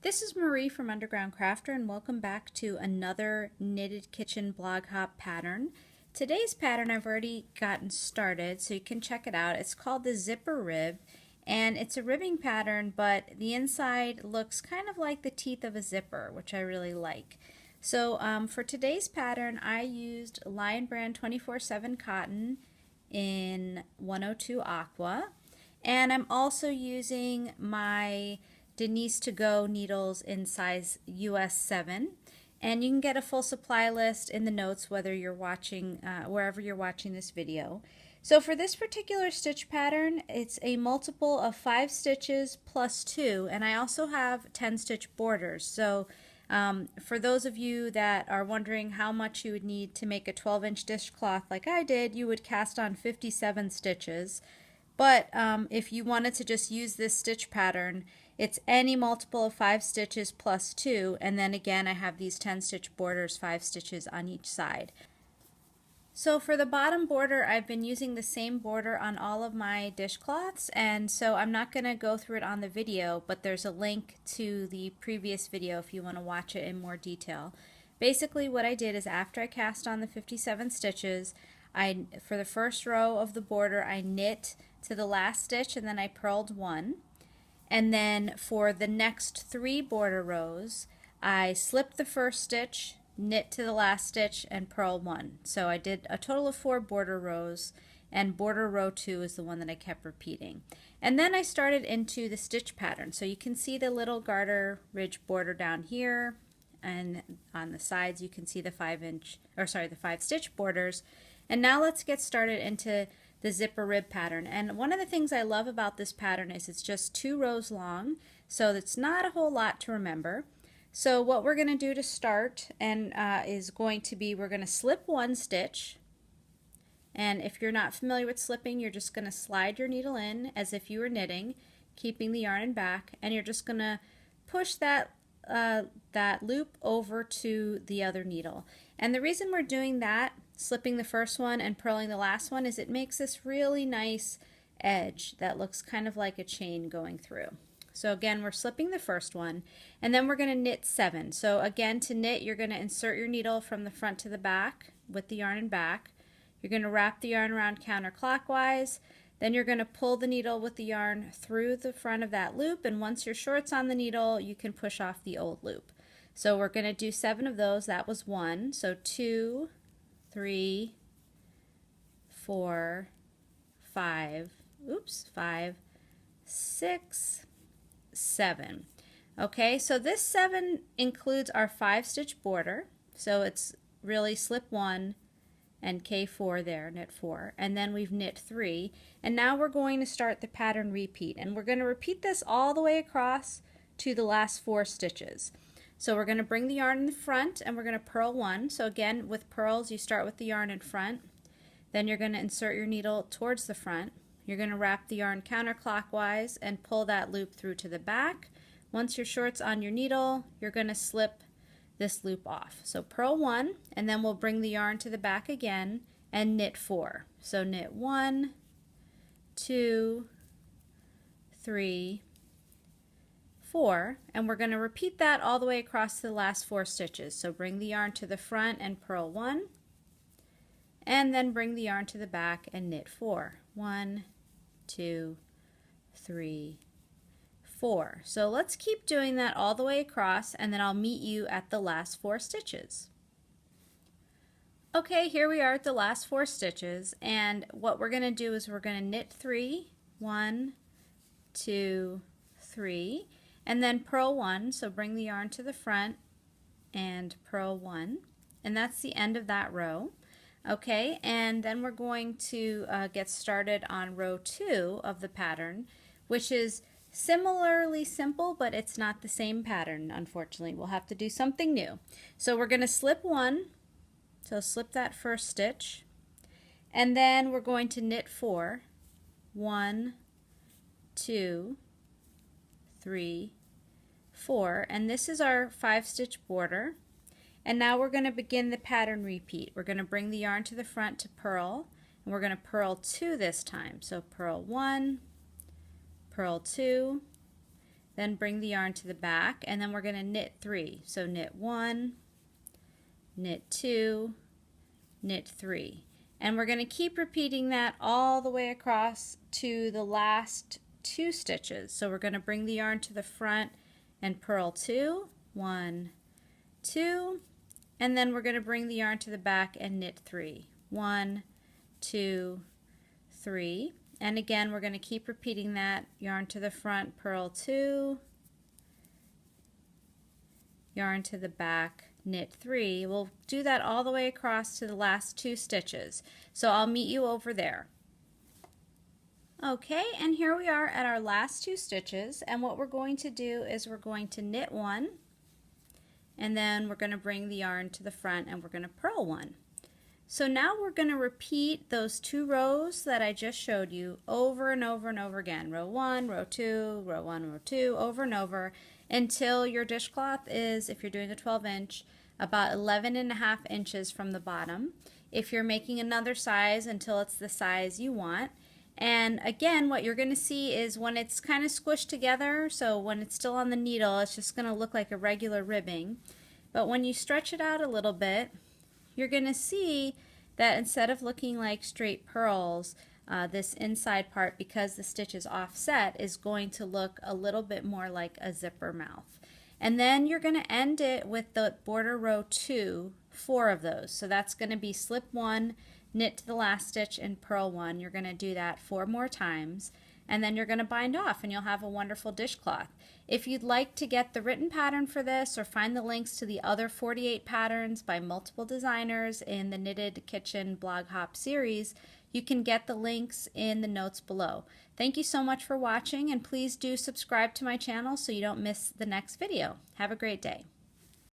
This is Marie from Underground Crafter, and welcome back to another Knitted Kitchen blog hop pattern. Today's pattern I've already gotten started, so you can check it out. It's called the Zipper Rib, and it's a ribbing pattern, but the inside looks kind of like the teeth of a zipper, which I really like. So for today's pattern, I used Lion Brand 24/7 cotton in 102 Aqua, and I'm also using my Denise to Go needles in size US 7, and you can get a full supply list in the notes whether you're watching wherever you're watching this video. So for this particular stitch pattern, it's a multiple of 5 stitches plus 2, and I also have 10 stitch borders. So for those of you that are wondering how much you would need to make a 12-inch dishcloth like I did, you would cast on 57 stitches. But if you wanted to just use this stitch pattern, it's any multiple of 5 stitches plus 2, and then again I have these 10 stitch borders, 5 stitches on each side. So for the bottom border, I've been using the same border on all of my dishcloths, and so I'm not going to go through it on the video, but there's a link to the previous video if you want to watch it in more detail. Basically what I did is after I cast on the 57 stitches, for the first row of the border I knit to the last stitch and then I purled 1. And then for the next 3 border rows, I slipped the first stitch, knit to the last stitch, and purl 1. So I did a total of 4 border rows, and border row 2 is the one that I kept repeating. And then I started into the stitch pattern. So you can see the little garter ridge border down here, and on the sides you can see the 5 stitch borders. And now let's get started into the zipper rib pattern. And one of the things I love about this pattern is it's just 2 rows long, so it's not a whole lot to remember. So what we're going to do to start is going to be we're going to slip 1 stitch, and if you're not familiar with slipping, you're just going to slide your needle in as if you were knitting, keeping the yarn in back, and you're just going to push that loop over to the other needle. And the reason we're doing that, slipping the first one and purling the last one, is it makes this really nice edge that looks kind of like a chain going through. So again, we're slipping the first one, and then we're going to knit 7. So again, to knit, you're going to insert your needle from the front to the back with the yarn in back. You're going to wrap the yarn around counterclockwise. Then you're going to pull the needle with the yarn through the front of that loop, and once your short's on the needle, you can push off the old loop. So we're going to do 7 of those. That was 1. So 2, 3, 4, 5, 6, 7. Okay, so this 7 includes our 5 stitch border. So it's really slip 1 and K4 there, knit 4, and then we've knit 3, and now we're going to start the pattern repeat, and we're going to repeat this all the way across to the last 4 stitches. So we're going to bring the yarn in the front and we're going to purl 1. So again, with purls you start with the yarn in front, then you're going to insert your needle towards the front, you're going to wrap the yarn counterclockwise and pull that loop through to the back. Once your short's on your needle, you're going to slip this loop off. So purl 1, and then we'll bring the yarn to the back again and knit 4. So knit 1, 2, 3, 4, and we're going to repeat that all the way across to the last 4 stitches. So bring the yarn to the front and purl 1, and then bring the yarn to the back and knit 4. 1, 2, 3, 4. So let's keep doing that all the way across, and then I'll meet you at the last 4 stitches. Okay, here we are at the last 4 stitches, and what we're going to do is we're going to knit 3, 1, 2, 3, and then purl 1. So bring the yarn to the front and purl 1, and that's the end of that row. Okay, and then we're going to get started on row 2 of the pattern, which is similarly simple, but it's not the same pattern, unfortunately. We'll have to do something new. So we're going to slip 1, so slip that first stitch, and then we're going to knit 4, 1, 2, 3, 4, and this is our 5 stitch border. And now we're going to begin the pattern repeat. We're going to bring the yarn to the front to purl, and we're going to purl 2 this time. So purl 1, purl 2, then bring the yarn to the back, and then we're going to knit 3. So knit 1, knit 2, knit 3. And we're going to keep repeating that all the way across to the last 2 stitches. So we're going to bring the yarn to the front and purl 2, 1, 2, and then we're going to bring the yarn to the back and knit 3, 1, 2, 3. And again, we're going to keep repeating that. Yarn to the front, purl 2, yarn to the back, knit 3. We'll do that all the way across to the last 2 stitches. So I'll meet you over there. Okay, and here we are at our last 2 stitches, and what we're going to do is we're going to knit 1, and then we're going to bring the yarn to the front and we're going to purl 1. So now we're going to repeat those 2 rows that I just showed you over and over and over again. Row 1, row 2, row 1, row 2, over and over until your dishcloth is, if you're doing a 12-inch, about 11.5 inches from the bottom. If you're making another size, until it's the size you want. And again, what you're going to see is when it's kind of squished together, so when it's still on the needle, it's just going to look like a regular ribbing. But when you stretch it out a little bit, you're going to see that instead of looking like straight purls, this inside part, because the stitch is offset, is going to look a little bit more like a zipper mouth. And then you're going to end it with the border row 2, 4 of those. So that's going to be slip 1, knit to the last stitch, and purl 1. You're going to do that 4 more times, and then you're going to bind off and you'll have a wonderful dishcloth. If you'd like to get the written pattern for this or find the links to the other 48 patterns by multiple designers in the Knitted Kitchen Blog Hop series, you can get the links in the notes below. Thank you so much for watching, and please do subscribe to my channel so you don't miss the next video. Have a great day.